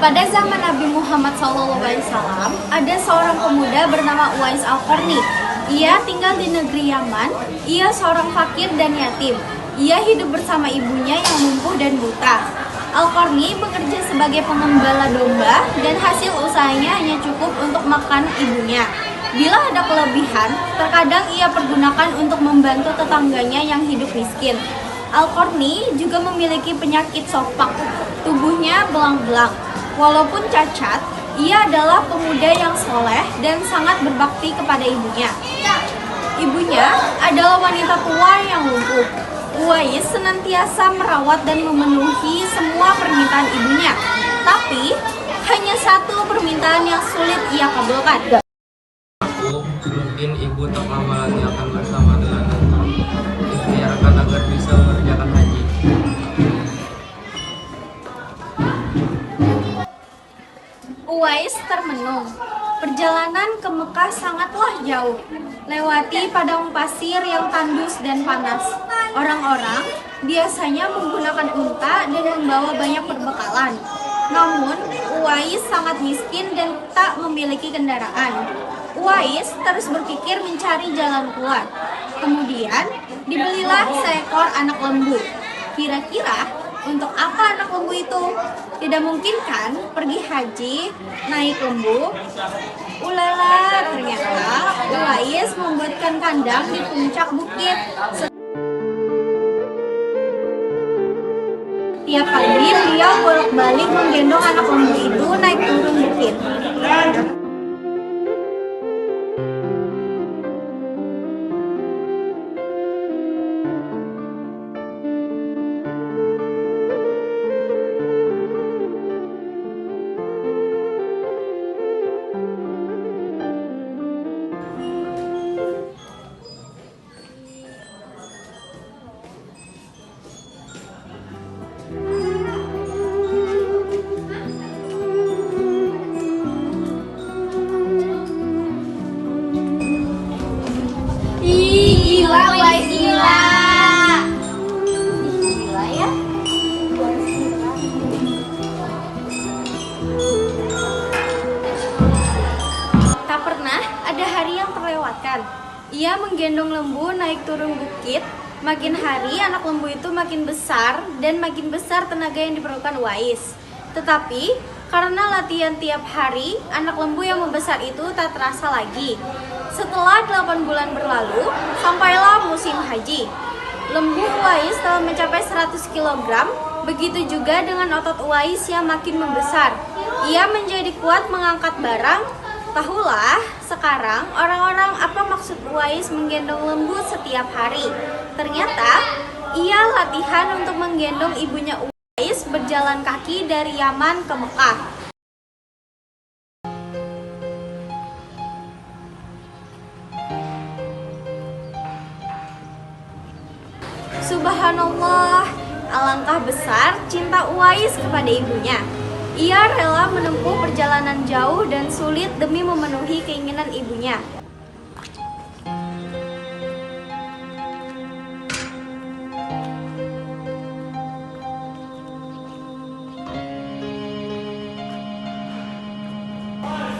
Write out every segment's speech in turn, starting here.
Pada zaman Nabi Muhammad SAW, ada seorang pemuda bernama Uwais Al-Qarni. Ia tinggal di negeri Yaman. Ia seorang fakir dan yatim. Ia hidup bersama ibunya yang lumpuh dan buta. Al-Qarni bekerja sebagai pengembala domba dan hasil usahanya hanya cukup untuk makan ibunya. Bila ada kelebihan, terkadang ia pergunakan untuk membantu tetangganya yang hidup miskin. Al-Qarni juga memiliki penyakit sopak. Tubuhnya belang-belang. Walaupun cacat, ia adalah pemuda yang soleh dan sangat berbakti kepada ibunya. Ibunya adalah wanita tua yang lumpuh. Uwais senantiasa merawat dan memenuhi semua permintaan ibunya. Tapi, hanya satu permintaan yang sulit ia kabulkan. Mungkin ibu tak lama lagi akan bersama dengan ikhtiarkan agar bisa mengerjakan haji. Uwais termenung. Perjalanan ke Mekah sangatlah jauh, lewati padang pasir yang tandus dan panas. Orang-orang biasanya menggunakan unta dan membawa banyak perbekalan. Namun, Uwais sangat miskin dan tak memiliki kendaraan. Uwais terus berpikir mencari jalan keluar. Kemudian, dibelilah seekor anak lembu. Kira-kira untuk apa anak lembu itu? Tidak mungkin kan pergi haji naik lembu? Ulala, ternyata Uwais membuatkan kandang di puncak bukit. Tiap pagi dia bolak-balik menggendong anak lembu itu naik turun bukit. Gila, Uwais gila. Gila ya. Tak pernah ada hari yang terlewatkan. Ia menggendong lembu naik turun bukit. Makin hari anak lembu itu makin besar dan makin besar tenaga yang diperlukan Uwais. Tetapi karena latihan tiap hari, anak lembu yang membesar itu tak terasa lagi. Setelah 8 bulan berlalu, sampailah musim haji. Lembu Uwais telah mencapai 100 kg, begitu juga dengan otot Uwais yang makin membesar. Ia menjadi kuat mengangkat barang. Tahulah sekarang orang-orang apa maksud Uwais menggendong lembu setiap hari. Ternyata ia latihan untuk menggendong ibunya Uwais berjalan kaki dari Yaman ke Mekah. Subhanallah, alangkah besar cinta Uwais kepada ibunya. Ia rela menempuh perjalanan jauh dan sulit demi memenuhi keinginan ibunya.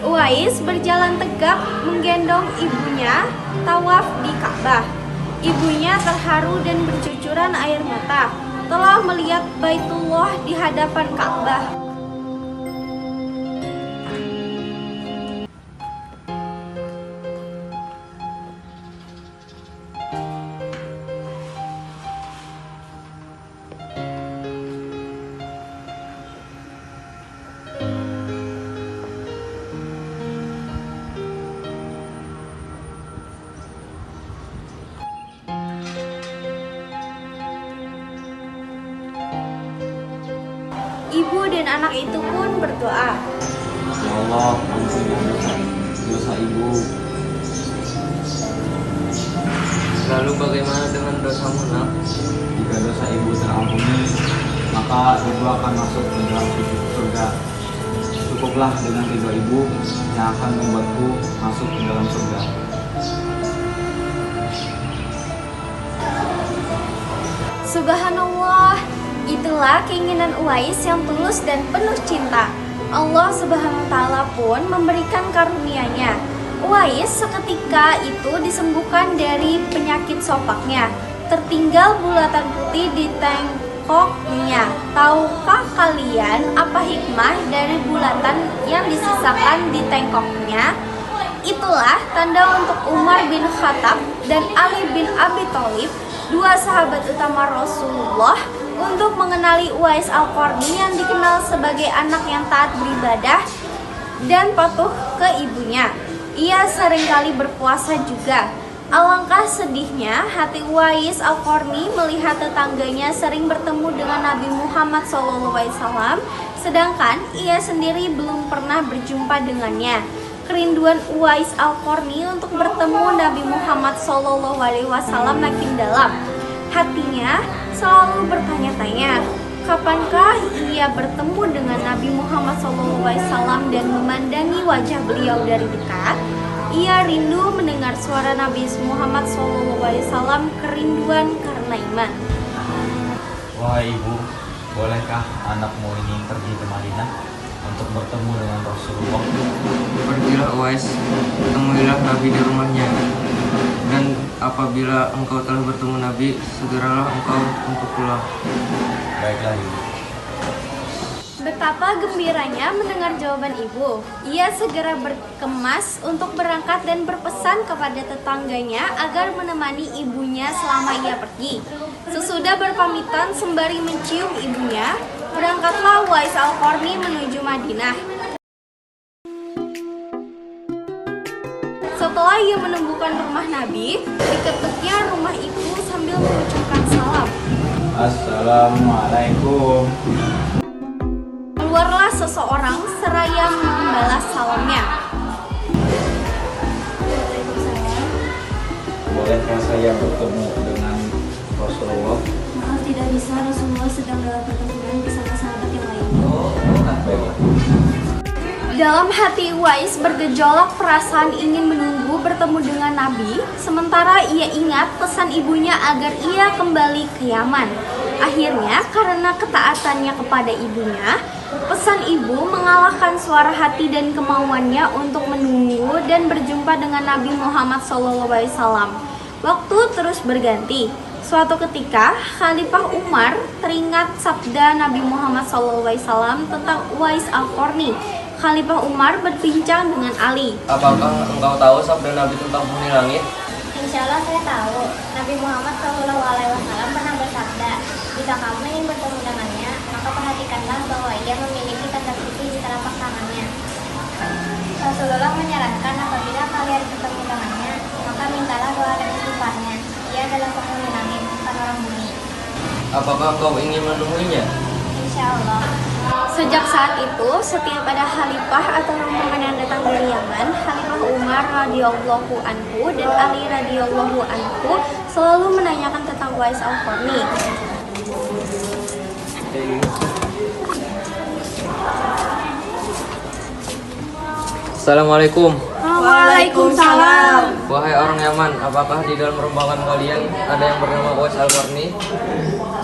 Uwais berjalan tegap menggendong ibunya tawaf di Ka'bah. Ibunya terharu dan bercucuran air mata telah melihat Baitullah di hadapan Ka'bah. Ibu dan anak itu pun berdoa. Ya Allah, ampuni dosa ibu. Lalu bagaimana dengan dosamu, nak? Jika dosa ibu terampuni, maka ibu akan masuk ke dalam surga. Cukuplah dengan ridho ibu yang akan membuatku masuk ke dalam surga. Subhanallah, itulah keinginan Uwais yang tulus dan penuh cinta. Allah Subhanahu wa Ta'ala pun memberikan karunia-Nya. Uwais seketika itu disembuhkan dari penyakit sopaknya. Tertinggal bulatan putih di tengkoknya. Tahukah kalian apa hikmah dari bulatan yang disisakan di tengkoknya? Itulah tanda untuk Umar bin Khattab dan Ali bin Abi Thalib, dua sahabat utama Rasulullah, untuk mengenali Uwais Al-Qarni yang dikenal sebagai anak yang taat beribadah dan patuh ke ibunya. Ia seringkali berpuasa juga. Alangkah sedihnya hati Uwais Al-Qarni melihat tetangganya sering bertemu dengan Nabi Muhammad SAW, sedangkan ia sendiri belum pernah berjumpa dengannya. Kerinduan Uwais Al-Qarni untuk bertemu Nabi Muhammad SAW makin dalam. Hatinya selalu bertanya-tanya, kapankah ia bertemu dengan Nabi Muhammad SAW dan memandangi wajah beliau dari dekat? Ia rindu mendengar suara Nabi Muhammad SAW, kerinduan karena iman. Wahai ibu, bolehkah anakmu ini pergi ke Madinah untuk bertemu dengan Rasulullah? Pergilah Uwais, temuilah Nabi di rumahnya. Dan apabila engkau telah bertemu Nabi, segeralah engkau untuk pulang. Baiklah ibu. Betapa gembiranya mendengar jawaban ibu. Ia segera berkemas untuk berangkat dan berpesan kepada tetangganya agar menemani ibunya selama ia pergi. Sesudah berpamitan sembari mencium ibunya, berangkatlah Uwais Al-Qarni menuju Madinah. Setelah ia menemukan rumah Nabi, diketuknya rumah itu sambil mengucapkan salam. Assalamualaikum. Keluarlah seseorang seraya membalas salamnya. Bolehkah saya bertemu dengan Rasulullah? Maaf, tidak bisa. Rasulullah sedang dalam pertempuran bersama sahabat yang lainnya. Baiklah. Dalam hati Uwais bergejolak perasaan ingin menunggu bertemu dengan Nabi, sementara ia ingat pesan ibunya agar ia kembali ke Yaman. Akhirnya, karena ketaatannya kepada ibunya, pesan ibu mengalahkan suara hati dan kemauannya untuk menunggu dan berjumpa dengan Nabi Muhammad SAW. Waktu terus berganti. Suatu ketika, Khalifah Umar teringat sabda Nabi Muhammad SAW tentang Uwais Al-Qarni. Khalifah Umar berbincang dengan Ali. Apakah engkau tahu sabda Nabi tentang penghuni langit? Insya Allah saya tahu. Nabi Muhammad SAW pernah bersabda, jika kamu ingin bertemu dengannya, maka perhatikanlah bahwa ia memiliki tanda putih di telapak tangannya. Rasulullah menyarankan apabila kalian bertemu dengannya, maka mintalah doa dan istighfarnya. Ia adalah penghuni langit, bukan orang bumi. Apakah engkau ingin menemuinya? Insya Allah. Sejak saat itu, setiap ada khalifah atau rombongan yang datang dari Yaman, Khalifah Umar radhiyallahu anhu dan Ali radhiyallahu anhu selalu menanyakan tentang Uwais Al-Qarni. Assalamualaikum. Waalaikumsalam. Wahai orang Yaman, apakah di dalam rombongan kalian ada yang bernama Uwais Al-Qarni?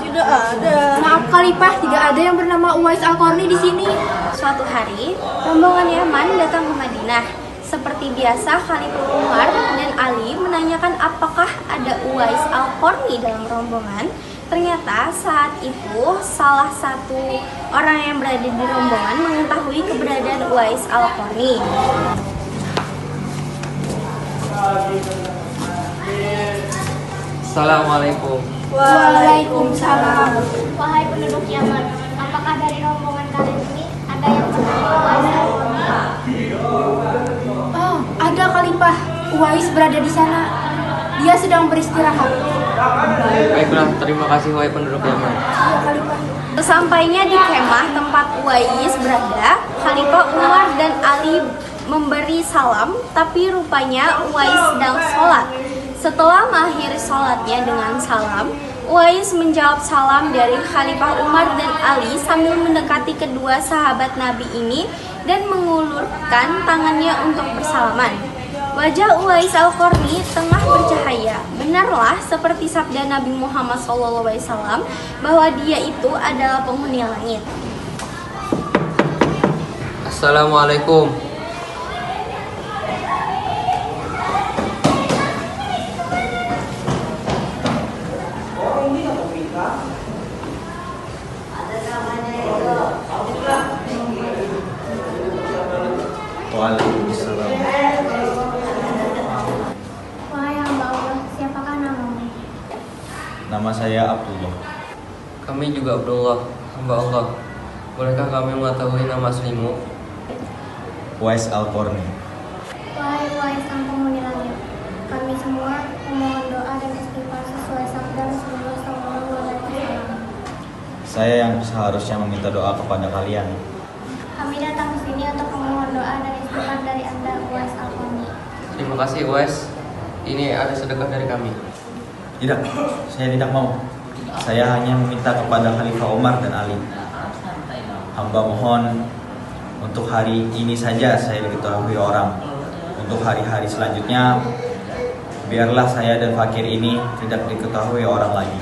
Tidak ada. Maaf Khalifah, tidak ada yang bernama Uwais Al-Qarni di sini. Suatu hari, rombongan Yaman datang ke Madinah. Seperti biasa, Khalifah Umar dan Ali menanyakan apakah ada Uwais Al-Qarni dalam rombongan. Ternyata saat itu salah satu orang yang berada di rombongan mengetahui keberadaan Uwais Al-Qarni. Assalamualaikum. Waalaikumsalam. Wahai penduduk Yaman, apakah dari rombongan kalian ini ada yang bernama Uwais Al-Qarni? Oh, ada Khalifah. Uwais berada di sana. Dia sedang beristirahat. Baiklah, terima kasih wahai penduduk Yaman. Sesampainya di kemah tempat Uwais berada, Khalifah Umar dan Ali memberi salam, tapi rupanya Uwais sedang sholat. Setelah mengakhiri sholatnya dengan salam, Uwais menjawab salam dari Khalifah Umar dan Ali sambil mendekati kedua sahabat Nabi ini dan mengulurkan tangannya untuk bersalaman. Wajah Uwais Al-Qarni tengah bercahaya. Benarlah seperti sabda Nabi Muhammad SAW bahwa dia itu adalah penghuni langit. Assalamualaikum. Waalaikumsalam. Wahai hamba Allah, siapakah namamu? Nama saya Abdullah. Kami juga Abdullah, hamba Allah. Bolehkah kami mengetahui nama aslimu? Uwais Al-Qarni. Wahai Uwais sang penghuni langit, kami semua memohon doa dan istighfar sesuai sabda Rasulullah SAW. Saya yang seharusnya meminta doa kepada kalian. Kami datang ke sini untuk memohon doa dan istighfar dari Anda, Uwais Al-Qarni. Terima kasih Uwais. Ini ada sedekah dari kami. Tidak, saya tidak mau. Saya hanya meminta kepada Khalifah Umar dan Ali. Hamba mohon untuk hari ini saja saya diketahui orang. Untuk hari-hari selanjutnya, biarlah saya dan fakir ini tidak diketahui orang lagi.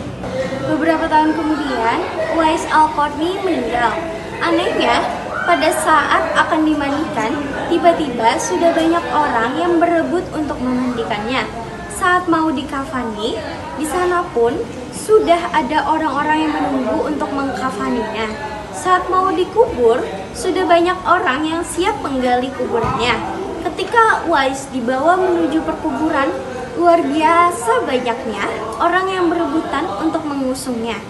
Beberapa tahun kemudian, Uwais Al-Qarni meninggal. Anehnya, pada saat akan dimandikan, tiba-tiba sudah banyak orang yang berebut untuk memandikannya. Saat mau dikafani, di sana pun sudah ada orang-orang yang menunggu untuk mengkafaninya. Saat mau dikubur, sudah banyak orang yang siap menggali kuburannya. Ketika Uwais dibawa menuju perkuburan, luar biasa banyaknya orang yang berebutan untuk mengusungnya.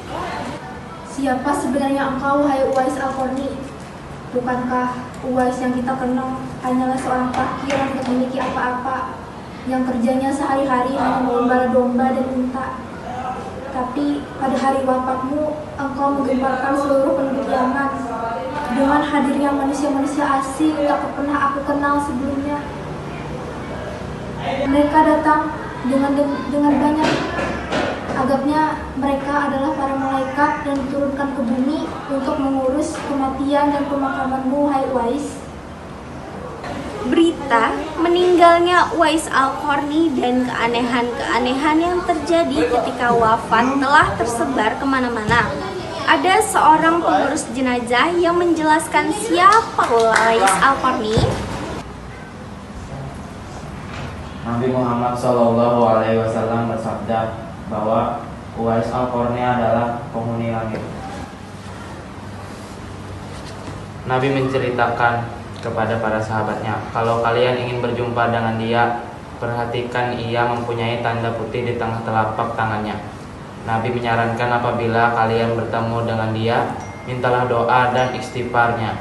Siapa sebenarnya engkau, hai Uwais Al-Qarni? Bukankah Uwais yang kita kenal hanyalah seorang fakir yang tidak memiliki apa-apa, yang kerjanya sehari-hari hanya mengembala domba dan unta? Tapi pada hari wafatmu, engkau menggemparkan seluruh penduduk Yaman dengan hadirnya manusia-manusia asing yang tak pernah aku kenal sebelumnya. Mereka datang dengan banyak. Agapnya mereka adalah para malaikat dan diturunkan ke bumi untuk mengurus kematian dan pemakamanmu, hai Uwais. Berita meninggalnya Uwais Al-Qarni dan keanehan-keanehan yang terjadi ketika wafat telah tersebar kemana-mana. Ada seorang pengurus jenazah yang menjelaskan siapa Uwais Al-Qarni. Nabi Muhammad SAW bersabda bahwa Uwais Al-Qarni adalah penghuni langit. Nabi menceritakan kepada para sahabatnya, kalau kalian ingin berjumpa dengan dia, perhatikan ia mempunyai tanda putih di tengah telapak tangannya. Nabi menyarankan apabila kalian bertemu dengan dia, mintalah doa dan istighfarnya.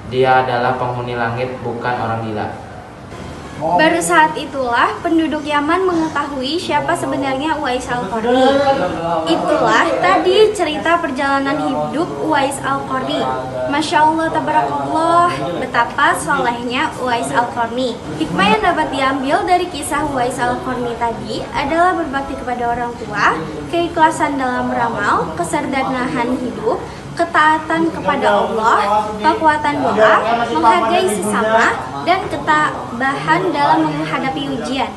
Dia adalah penghuni langit, bukan orang gila. Baru saat itulah penduduk Yaman mengetahui siapa sebenarnya Uwais Al-Qarni. Itulah tadi cerita perjalanan hidup Uwais Al-Qarni. Masya Allah, tabarakallah, betapa solehnya Uwais Al-Qarni. Hikmah yang dapat diambil dari kisah Uwais Al-Qarni tadi adalah berbakti kepada orang tua, keikhlasan dalam beramal, kesederhanaan hidup, ketaatan kepada Allah, kekuatan doa, menghargai sesama, dan ketabahan dalam menghadapi ujian.